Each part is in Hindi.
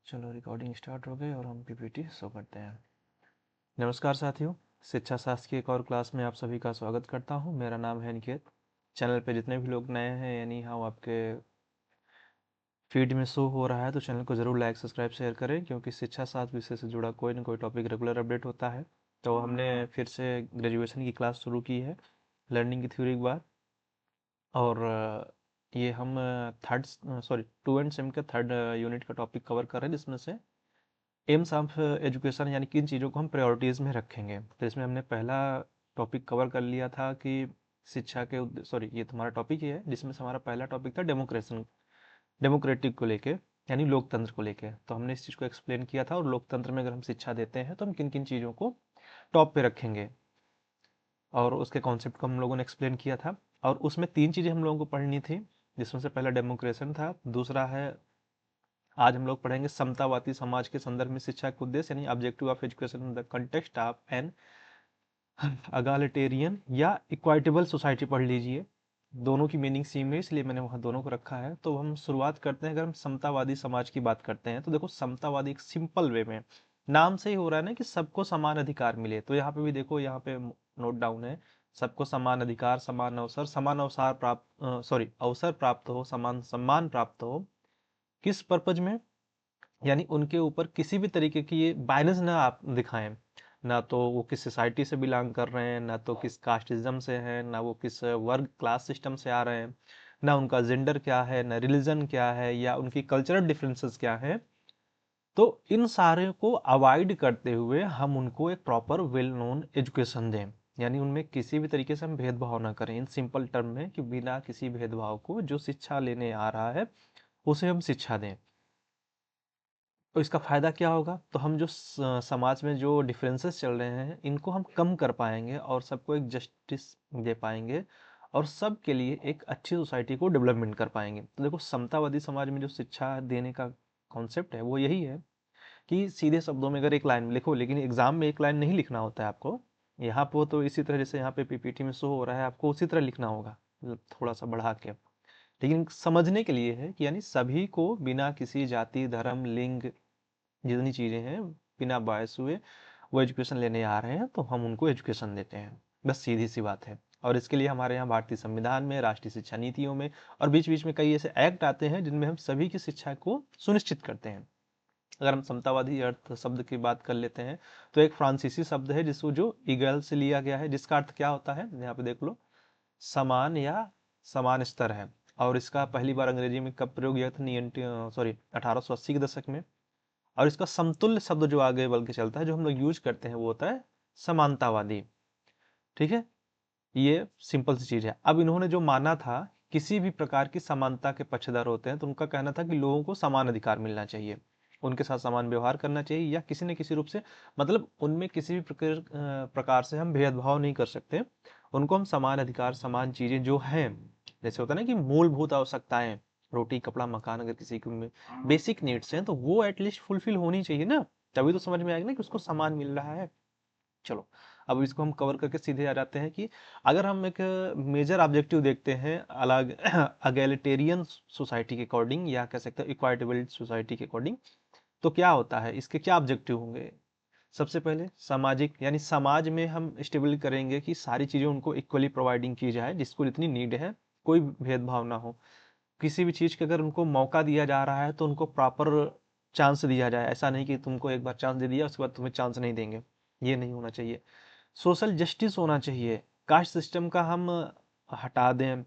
चलो रिकॉर्डिंग स्टार्ट हो गई और हम पीपीटी शो करते हैं। नमस्कार साथियों, शिक्षा शास्त्र की एक और क्लास में आप सभी का स्वागत करता हूं। मेरा नाम है निकेत। चैनल पे जितने भी लोग नए हैं यानी हाँ आपके फीड में शो हो रहा है तो चैनल को ज़रूर लाइक सब्सक्राइब शेयर करें, क्योंकि शिक्षा शास्त्र विषय से जुड़ा कोई ना कोई टॉपिक रेगुलर अपडेट होता है। तो हमने फिर से ग्रेजुएशन की क्लास शुरू की है लर्निंग की थ्योरी के बाद, और ये हम थर्ड सॉरी 2 एंड सेम के थर्ड यूनिट का टॉपिक कवर कर रहे हैं, जिसमें से एम्स ऑफ एजुकेशन यानी किन चीज़ों को हम प्रायोरिटीज़ में रखेंगे। तो इसमें हमने पहला टॉपिक कवर कर लिया था कि शिक्षा के सॉरी ये तुम्हारा टॉपिक ही है, जिसमें से हमारा पहला टॉपिक था डेमोक्रेटिक को लेके, यानी लोकतंत्र को लेके। तो हमने इस चीज़ को एक्सप्लेन किया था, और लोकतंत्र में अगर हम शिक्षा देते हैं तो हम किन किन चीज़ों को टॉप पे रखेंगे, और उसके कॉन्सेप्ट को हम लोगों ने एक्सप्लेन किया था। और उसमें 3 चीज़ें हम लोगों को पढ़नी थी, जिसमें से पहला डेमोक्रेशन था, दूसरा है आज हम लोग पढ़ेंगे समतावादी समाज के संदर्भ में शिक्षा के उद्देश्य, यानी objective of education in the context of an egalitarian या इक्वाइटेबल सोसाइटी पढ़ लीजिए। दोनों की मीनिंग सेम है, इसलिए मैंने वहाँ दोनों को रखा है। तो हम शुरुआत करते हैं, अगर हम समतावादी समाज की बात करते हैं तो देखो समतावादी एक सिंपल वे में, नाम से ही हो रहा है ना कि सबको समान अधिकार मिले। तो यहाँ पे भी देखो, यहाँ पे नोट डाउन है, सबको समान अधिकार, समान अवसर प्राप्त अवसर प्राप्त हो, समान सम्मान प्राप्त हो। किस पर्पज में? यानी उनके ऊपर किसी भी तरीके की ये बायनेस ना आप दिखाएं, ना तो वो किस सोसाइटी से बिलोंग कर रहे हैं, ना तो किस कास्टिज्म से हैं, ना वो किस वर्ग क्लास सिस्टम से आ रहे हैं, ना उनका जेंडर क्या है, ना रिलीजन क्या है, या उनकी कल्चरल डिफरेंसेस क्या है। तो इन सारे को अवॉइड करते हुए हम उनको एक प्रॉपर वेल नोन एजुकेशन दें, यानी उनमें किसी भी तरीके से हम भेदभाव ना करें। इन सिंपल टर्म में कि बिना किसी भेदभाव को जो शिक्षा लेने आ रहा है उसे हम शिक्षा दें। तो इसका फ़ायदा क्या होगा? तो हम जो समाज में जो डिफरेंसेस चल रहे हैं इनको हम कम कर पाएंगे, और सबको एक जस्टिस दे पाएंगे, और सब के लिए एक अच्छी सोसाइटी को डेवलपमेंट कर पाएंगे। तो देखो समतावादी समाज में जो शिक्षा देने का कॉन्सेप्ट है वो यही है कि सीधे शब्दों में अगर एक लाइन लिखो, लेकिन एग्जाम में एक लाइन नहीं लिखना होता है आपको। यहाँ पे तो इसी तरह जैसे यहाँ पे पीपीटी में शो हो रहा है, आपको उसी तरह लिखना होगा, मतलब थोड़ा सा बढ़ा के। लेकिन समझने के लिए है कि यानी सभी को बिना किसी जाति धर्म लिंग जितनी चीज़ें हैं बिना बायस हुए वो एजुकेशन लेने आ रहे हैं, तो हम उनको एजुकेशन देते हैं। बस सीधी सी बात है। और इसके लिए हमारे यहाँ भारतीय संविधान में, राष्ट्रीय शिक्षा नीतियों में, और बीच बीच में कई ऐसे एक्ट आते हैं जिनमें हम सभी की शिक्षा को सुनिश्चित करते हैं। अगर हम समतावादी अर्थ शब्द की बात कर लेते हैं तो एक फ्रांसीसी शब्द है जिसको जो ईगल से लिया गया है, जिसका अर्थ क्या होता है यहाँ पे देख लो, समान या समान स्तर है। और इसका पहली बार अंग्रेजी में कब प्रयोग किया था? 1880 के दशक में। और इसका समतुल्य शब्द जो आगे बल्कि के चलता है, जो हम लोग यूज करते हैं, वो होता है समानतावादी। ठीक है, ये सिंपल सी चीज है। अब इन्होंने जो माना था, किसी भी प्रकार की समानता के पक्षधर होते हैं तो उनका कहना था कि लोगों को समान अधिकार मिलना चाहिए, उनके साथ समान व्यवहार करना चाहिए, या किसी न किसी रूप से, मतलब उनमें किसी भी प्रकार से हम भेदभाव नहीं कर सकते। उनको हम समान अधिकार, समान चीजें जो हैं, जैसे होता है ना कि मूलभूत आवश्यकताएं, रोटी कपड़ा मकान, अगर किसी की बेसिक नीड्स हैं तो वो एटलीस्ट फुलफिल होनी चाहिए ना, तभी तो समझ में आएगा ना कि उसको समान मिल रहा है। चलो, अब इसको हम कवर करके सीधे आ जाते हैं कि अगर हम एक मेजर ऑब्जेक्टिव देखते हैं अलग अगेलिटेरियन सोसाइटी के अकॉर्डिंग, या कह सकते हैं इक्वाइटेबल सोसाइटी के अकॉर्डिंग, तो क्या होता है, इसके क्या ऑब्जेक्टिव होंगे? सबसे पहले सामाजिक, यानी समाज में हम स्टेबल करेंगे कि सारी चीज़ें उनको इक्वली प्रोवाइडिंग की जाए, जिसको जितनी नीड है, कोई भेदभाव ना हो। किसी भी चीज़ का अगर उनको मौका दिया जा रहा है तो उनको प्रॉपर चांस दिया जाए, ऐसा नहीं कि तुमको एक बार चांस दे दिया उसके बाद तुम्हें चांस नहीं देंगे, ये नहीं होना चाहिए। सोशल जस्टिस होना चाहिए, कास्ट सिस्टम का हम हटा दें,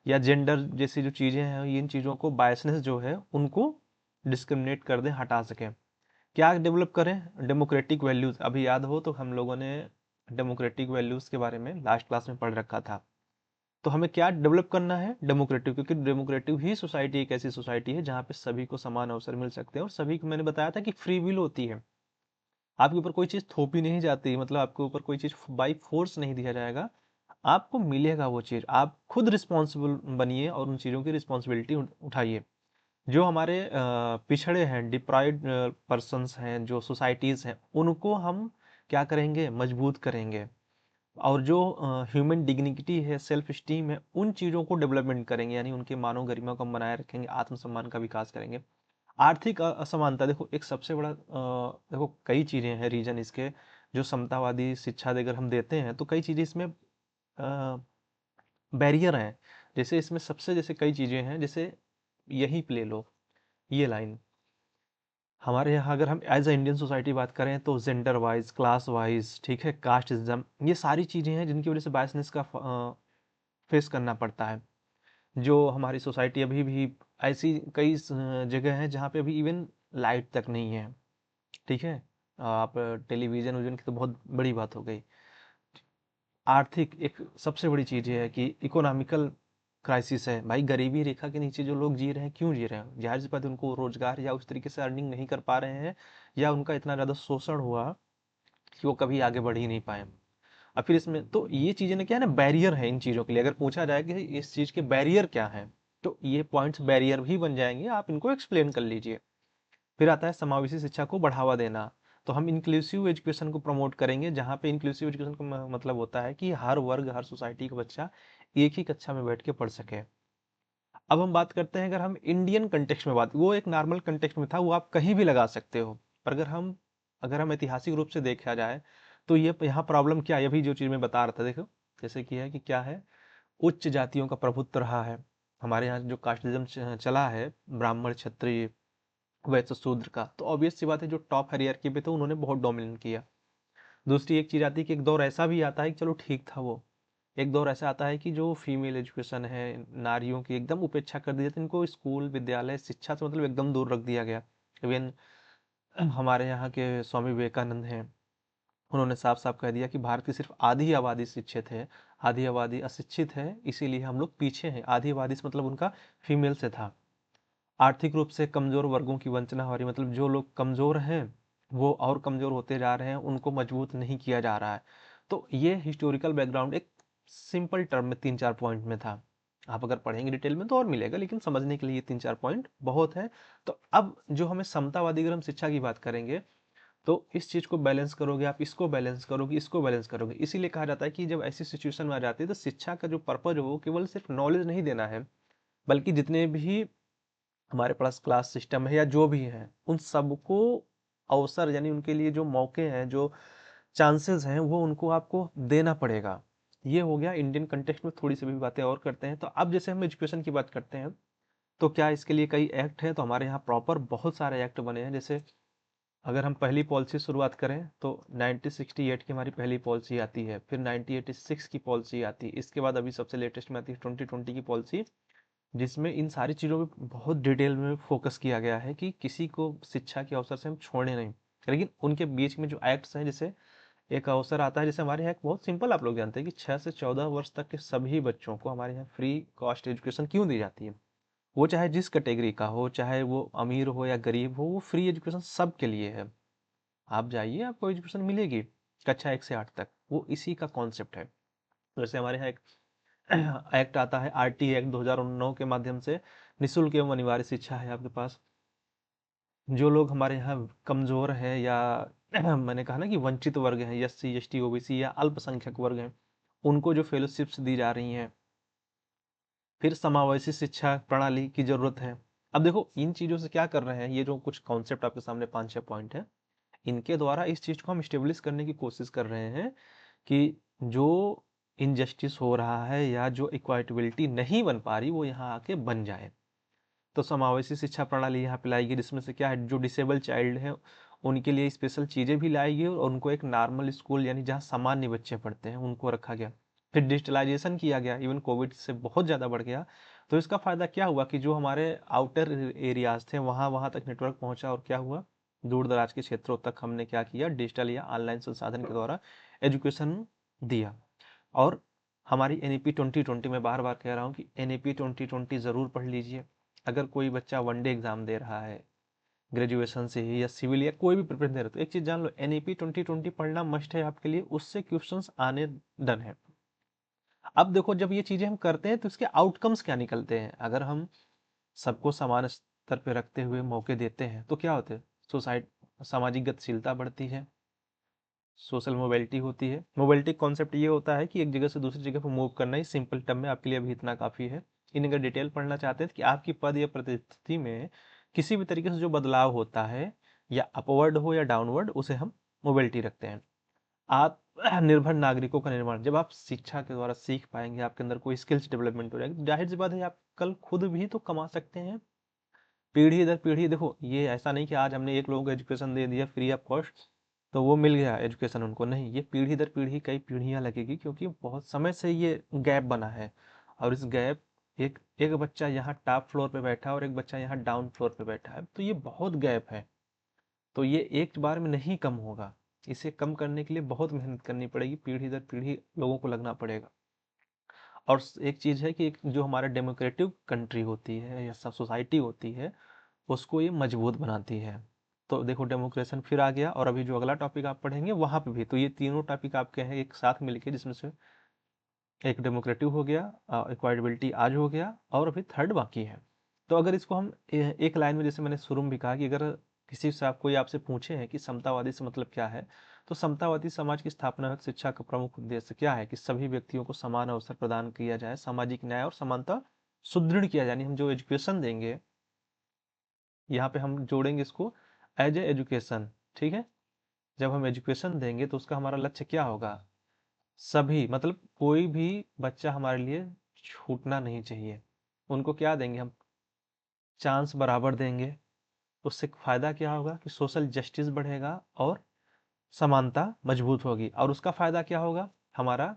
या जेंडर जैसी जो चीज़ें हैं इन चीज़ों को, बायसनेस जो है उनको डिस्क्रिमिनेट कर दें, हटा सकें। क्या डेवलप करें? डेमोक्रेटिक वैल्यूज, अभी याद हो तो हम लोगों ने डेमोक्रेटिक वैल्यूज के बारे में लास्ट क्लास में पढ़ रखा था। तो हमें क्या डेवलप करना है? डेमोक्रेटिव, क्योंकि डेमोक्रेटिव ही सोसाइटी एक ऐसी सोसाइटी है जहाँ पे सभी को समान अवसर मिल सकते हैं, और सभी को, मैंने बताया था कि फ्री विल होती है, आपके ऊपर कोई चीज़ थोपी नहीं जाती, मतलब आपके ऊपर कोई चीज़ बाई फोर्स नहीं दिया जाएगा, आपको मिलेगा वो चीज़। आप खुद रिस्पॉन्सिबल बनिए और उन चीज़ों की रिस्पॉन्सिबिलिटी उठाइए। जो हमारे पिछड़े हैं, डिप्राइव्ड पर्सन्स हैं, जो सोसाइटीज़ हैं, उनको हम क्या करेंगे? मजबूत करेंगे। और जो ह्यूमन डिग्निटी है, सेल्फ स्टीम है, उन चीज़ों को डेवलपमेंट करेंगे, यानी उनके मानव गरिमा को हम बनाए रखेंगे, आत्मसम्मान का विकास करेंगे। आर्थिक असमानता, देखो एक सबसे बड़ा देखो कई चीजें हैं रीजन इसके, जो समतावादी शिक्षा अगर हम देते हैं तो कई चीजें इसमें बैरियर हैं। जैसे इसमें सबसे जैसे कई चीजें हैं, जैसे यही ले लो, ये लाइन, हमारे यहाँ अगर हम एज अ इंडियन सोसाइटी बात करें तो जेंडर वाइज, क्लास वाइज, ठीक है, कास्टिज्म, ये सारी चीजें हैं जिनकी वजह से बायसनेस का फेस करना पड़ता है। जो हमारी सोसाइटी अभी भी ऐसी कई जगह हैं जहाँ पे अभी इवन लाइट तक नहीं है, ठीक है। आप टेलीविजन विजन की तो बहुत बड़ी बात हो गई। आर्थिक एक सबसे बड़ी चीज ये है कि इकोनॉमिकल क्राइसिस है भाई, गरीबी रेखा के नीचे जो लोग जी रहे हैं, क्यों जी रहे हैं? जाहिर सी बात है, उनको रोजगार या उस तरीके से अर्निंग नहीं कर पा रहे हैं, या उनका इतना ज्यादा शोषण हुआ कि वो कभी आगे बढ़ ही नहीं पाए। और फिर इसमें तो ये चीजें ना क्या है ना, बैरियर है इन चीजों के लिए। अगर पूछा जाए कि इस चीज के बैरियर क्या है, तो ये पॉइंट्स बैरियर भी बन जाएंगे, आप इनको एक्सप्लेन कर लीजिए। फिर आता है समावेशी शिक्षा को बढ़ावा देना। तो हम इंक्लूसिव एजुकेशन को प्रमोट करेंगे, जहाँ पे इंक्लूसिव एजुकेशन का मतलब होता है कि हर वर्ग, हर सोसाइटी का बच्चा एक ही कक्षा में बैठ के पढ़ सके। अब हम बात करते हैं, अगर हम इंडियन कंटेक्स्ट में बात, वो एक नॉर्मल कंटेक्स्ट में था, वो आप कहीं भी लगा सकते हो। पर अगर हम ऐतिहासिक रूप से देखा जाए तो ये यहाँ प्रॉब्लम क्या है, ये भी जो चीज मैं बता रहा था, देखो जैसे कि है कि क्या है, उच्च जातियों का प्रभुत्व रहा है। हमारे यहाँ जो कास्टिज्म चला है, ब्राह्मण, क्षत्रिय, वैश्य, शूद्र का, तो ऑब्वियस सी बात है, जो टॉप हायरार्की पे थे उन्होंने बहुत डोमिनेट किया। दूसरी एक चीज आती है कि एक दौर ऐसा भी आता है कि चलो ठीक था वो, एक दौर ऐसा आता है कि जो फीमेल एजुकेशन है, नारियों की एकदम उपेक्षा कर दी जाती है, इनको स्कूल, विद्यालय, शिक्षा से मतलब एकदम दूर रख दिया गया। इवन हमारे यहाँ के स्वामी विवेकानंद हैं, उन्होंने साफ साफ कह दिया कि भारत की सिर्फ आधी आबादी शिक्षित है, आधी आबादी अशिक्षित है, इसीलिए हम लोग पीछे हैं। आधी आबादी से मतलब उनका फीमेल से था। आर्थिक रूप से कमजोर वर्गों की वंचना हो रही, मतलब जो लोग कमजोर हैं वो और कमजोर होते जा रहे हैं, उनको मजबूत नहीं किया जा रहा है। तो ये हिस्टोरिकल बैकग्राउंड एक सिंपल टर्म में 3-4 पॉइंट में था। आप अगर पढ़ेंगे डिटेल में तो और मिलेगा, लेकिन समझने के लिए ये 3-4 पॉइंट बहुत है। तो अब जो हमें समतावादी अगर हम शिक्षा की बात करेंगे, तो इस चीज को बैलेंस करोगे आप, इसको बैलेंस करोगे, इसको बैलेंस करोगे। इसीलिए कहा जाता है कि जब ऐसी सिचुएशन में आ जाती है तो शिक्षा का जो पर्पज हो वो केवल सिर्फ नॉलेज नहीं देना है, बल्कि जितने भी हमारे पास क्लास सिस्टम है या जो भी है, उन सबको अवसर, यानी उनके लिए जो मौके हैं, जो चांसेस हैं, वो उनको आपको देना पड़ेगा। ये हो गया इंडियन कंटेक्स्ट में। थोड़ी सी भी बातें और करते हैं, तो अब जैसे हम एजुकेशन की बात करते हैं, तो क्या इसके लिए कई एक्ट है, तो हमारे यहाँ प्रॉपर बहुत सारे एक्ट बने हैं। जैसे अगर हम पहली पॉलिसी शुरुआत करें तो 1968 की हमारी पहली पॉलिसी आती है, फिर 1986 की पॉलिसी आती है, इसके बाद अभी सबसे लेटेस्ट में आती है 2020 की पॉलिसी, जिसमें इन सारी चीज़ों पे बहुत डिटेल में फोकस किया गया है कि किसी को शिक्षा के अवसर से हम छोड़े नहीं। लेकिन उनके बीच में जो एक्ट्स हैं, जैसे एक अवसर आता है, जैसे हमारे यहाँ एक बहुत सिंपल, आप लोग जानते हैं कि 6 से 14 वर्ष तक के सभी बच्चों को हमारे यहाँ फ्री कॉस्ट एजुकेशन क्यों दी जाती है? वो चाहे जिस कैटेगरी का हो, चाहे वो अमीर हो या गरीब हो, वो फ्री एजुकेशन सबके लिए है। आप जाइए, आपको एजुकेशन मिलेगी कक्षा 1 से 8 तक। वो इसी का कॉन्सेप्ट है। जैसे हमारे यहाँ एक एक्ट आता है, आरटी एक्ट 2009 के माध्यम से निःशुल्क एवं अनिवार्य शिक्षा है आपके पास। जो लोग हमारे यहाँ कमजोर हैं, या मैंने कहा ना कि वंचित वर्ग हैं, एससी, एसटी, ओबीसी या अल्पसंख्यक वर्ग हैं, उनको जो फेलोशिप्स दी जा रही हैं। फिर समावेशी शिक्षा प्रणाली की जरूरत है। अब देखो इन चीजों से क्या कर रहे हैं, ये जो कुछ कॉन्सेप्ट आपके सामने 5-6 पॉइंट है, इनके द्वारा इस चीज को हम स्टेब्लिश करने की कोशिश कर रहे हैं कि जो इनजस्टिस हो रहा है या जो इक्वालिटी नहीं बन पा रही, वो यहाँ आके बन जाए। तो समावेशी शिक्षा प्रणाली यहाँ पे लाएगी, जिसमें से क्या है, जो डिसेबल चाइल्ड है उनके लिए स्पेशल चीजें भी लाएगी, और उनको एक नॉर्मल स्कूल, यानी जहाँ सामान्य बच्चे पढ़ते हैं, उनको रखा गया। फिर डिजिटलाइजेशन किया गया, इवन कोविड से बहुत ज़्यादा बढ़ गया। तो इसका फायदा क्या हुआ कि जो हमारे आउटर एरियाज थे, वहाँ वहाँ तक नेटवर्क पहुँचा, और क्या हुआ, दूर दराज के क्षेत्रों तक हमने क्या किया, डिजिटल या ऑनलाइन संसाधन के द्वारा एजुकेशन दिया। और हमारी एनईपी 2020, में बार बार कह रहा हूँ कि एनईपी 2020 ज़रूर पढ़ लीजिए। अगर कोई बच्चा वनडे एग्जाम दे रहा है, ग्रेजुएशन से ही या सिविल या कोई भी प्रिपरेशन दे रहा है, तो एक चीज जान लो, एनईपी 2020 पढ़ना मस्ट है आपके लिए, उससे क्वेश्चंस आने डन है। अब देखो जब ये चीजें हम करते हैं तो इसके आउटकम्स क्या निकलते हैं। अगर हम सबको समान स्तर पे रखते हुए मौके देते हैं तो क्या होते हैं, सोसाइटी, सामाजिक गतिशीलता बढ़ती है, सोशल मोबिलिटी होती है। मोबिलिटी कॉन्सेप्ट ये होता है कि एक जगह से दूसरी जगह पर मूव करना ही, सिंपल टर्म में आपके लिए अभी इतना काफी है। इन अगर डिटेल पढ़ना चाहते हैं कि आपकी पद या प्रतिस्थिति में किसी भी तरीके से जो बदलाव होता है, या अपवर्ड हो या डाउनवर्ड, उसे हम मोबिलिटी रखते हैं। आत्मनिर्भर नागरिकों का निर्माण, जब आप शिक्षा के द्वारा सीख पाएंगे, आपके अंदर कोई स्किल्स डेवलपमेंट हो जाएगी, तो जाहिर सी बात है आप कल खुद भी तो कमा सकते हैं। पीढ़ी दर पीढ़ी, देखो ये ऐसा नहीं कि आज हमने एक लोगों को एजुकेशन दे दिया फ्री ऑफ कॉस्ट तो वो मिल गया एजुकेशन उनको, नहीं, ये पीढ़ी दर पीढ़ी कई पीढ़ियां लगेगी, क्योंकि बहुत समय से ये गैप बना है। और इस गैप, एक एक बच्चा यहाँ टॉप फ्लोर पे बैठा है और एक बच्चा यहाँ डाउन फ्लोर पे बैठा है, तो ये बहुत गैप है। तो ये एक बार में नहीं कम होगा, इसे कम करने के लिए बहुत मेहनत करनी पड़ेगी, पीढ़ी दर पीढ़ी लोगों को लगना पड़ेगा। और एक चीज है कि एक जो हमारा डेमोक्रेटिक कंट्री होती है या सब सोसाइटी होती है, उसको ये मजबूत बनाती है। तो देखो डेमोक्रेशन फिर आ गया, और अभी जो अगला टॉपिक आप पढ़ेंगे वहां पे भी, तो ये तीनों टॉपिक आपके हैं एक साथ मिलके, जिसमें से एक डेमोक्रेटिव हो गया, इक्वालिटी आज हो गया, और अभी थर्ड बाकी है। तो अगर इसको हम एक लाइन में, जैसे मैंने शुरू में भी कहा कि अगर किसी से कोई आपसे पूछे हैं कि समतावादी से मतलब क्या है, तो समतावादी समाज की स्थापना में शिक्षा का प्रमुख उद्देश्य क्या है कि सभी व्यक्तियों को समान अवसर प्रदान किया जाए, सामाजिक न्याय और समानता सुदृढ़ किया जाए। यानी हम जो एजुकेशन देंगे, यहाँ पे हम जोड़ेंगे इसको एज ए एजुकेशन, ठीक है। जब हम एजुकेशन देंगे तो उसका हमारा लक्ष्य क्या होगा, सभी मतलब कोई भी बच्चा हमारे लिए छूटना नहीं चाहिए। उनको क्या देंगे हम, चांस बराबर देंगे। उससे फायदा क्या होगा कि सोशल जस्टिस बढ़ेगा और समानता मजबूत होगी, और उसका फायदा क्या होगा, हमारा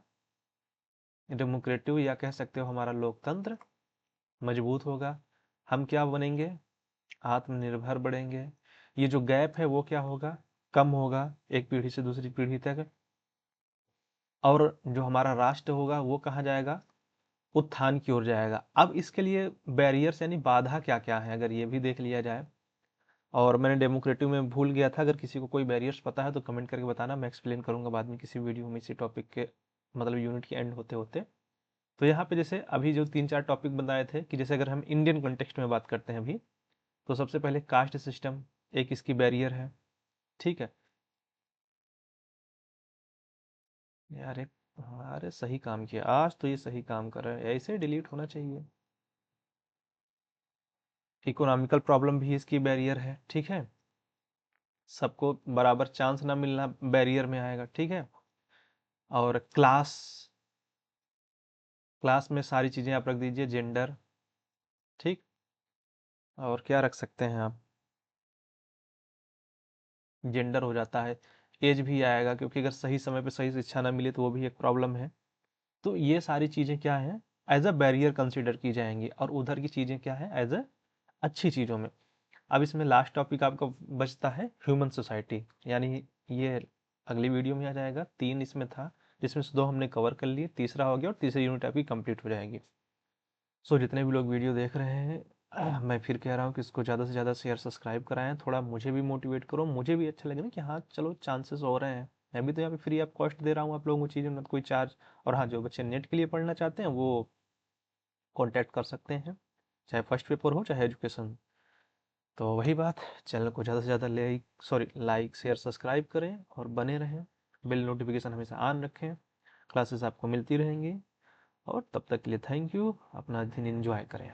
डेमोक्रेटिव या कह सकते हो हमारा लोकतंत्र मजबूत होगा। हम क्या बनेंगे, आत्मनिर्भर बढ़ेंगे। ये जो गैप है वो क्या होगा, कम होगा एक पीढ़ी से दूसरी पीढ़ी तक। और जो हमारा राष्ट्र होगा वो कहाँ जाएगा, उत्थान की ओर जाएगा। अब इसके लिए बैरियर्स यानी बाधा क्या क्या है, अगर ये भी देख लिया जाए। और मैंने डेमोक्रेटिव में भूल गया था, अगर किसी को कोई बैरियर्स पता है तो कमेंट करके बताना, मैं एक्सप्लेन करूंगा बाद में किसी वीडियो में इसी टॉपिक के, मतलब यूनिट के एंड होते होते। तो यहाँ पे जैसे अभी जो तीन चार टॉपिक बताए थे, कि जैसे अगर हम इंडियन कॉन्टेक्स्ट में बात करते हैं अभी, तो सबसे पहले कास्ट सिस्टम एक इसकी बैरियर है, ठीक है। यार एक, हाँ, अरे सही काम किया, आज तो ये सही काम कर रहा है, ऐसे डिलीट होना चाहिए। इकोनॉमिकल प्रॉब्लम भी इसकी बैरियर है, ठीक है। सबको बराबर चांस ना मिलना बैरियर में आएगा, ठीक है। और क्लास, क्लास में सारी चीजें आप रख दीजिए, जेंडर, ठीक। और क्या रख सकते हैं आप, जेंडर हो जाता है। एज भी आएगा, क्योंकि अगर सही समय पे सही शिक्षा ना मिले तो वो भी एक प्रॉब्लम है। तो ये सारी चीजें क्या है, एज अ बैरियर कंसिडर की जाएंगी, और उधर की चीजें क्या है, एज अ अच्छी चीजों में। अब इसमें लास्ट टॉपिक आपका बचता है ह्यूमन सोसाइटी, यानी ये अगली वीडियो में आ जाएगा। तीन इसमें था, जिसमें से दो हमने कवर कर लिए, तीसरा हो गया और तीसरी यूनिट आपकी कंप्लीट हो जाएगी। सो जितने भी लोग वीडियो देख रहे हैं, मैं फिर कह रहा हूँ कि इसको ज़्यादा से ज़्यादा शेयर सब्सक्राइब कराएं, थोड़ा मुझे भी मोटिवेट करो, मुझे भी अच्छा लगे ना कि हाँ चलो चांसेस हो रहे हैं। मैं भी तो यहाँ पे फ्री ऑफ कॉस्ट दे रहा हूँ आप लोगों को चीज़ें, ना तो कोई चार्ज। और हाँ, जो बच्चे नेट के लिए पढ़ना चाहते हैं वो कॉन्टैक्ट कर सकते हैं, चाहे फर्स्ट पेपर हो चाहे एजुकेशन। तो वही बात, चैनल को ज़्यादा से ज़्यादा लाइक शेयर सब्सक्राइब करें और बने रहें। बिल नोटिफिकेशन हमेशा ऑन रखें, क्लासेस आपको मिलती रहेंगी। और तब तक के लिए थैंक यू, अपना दिन एंजॉय करें।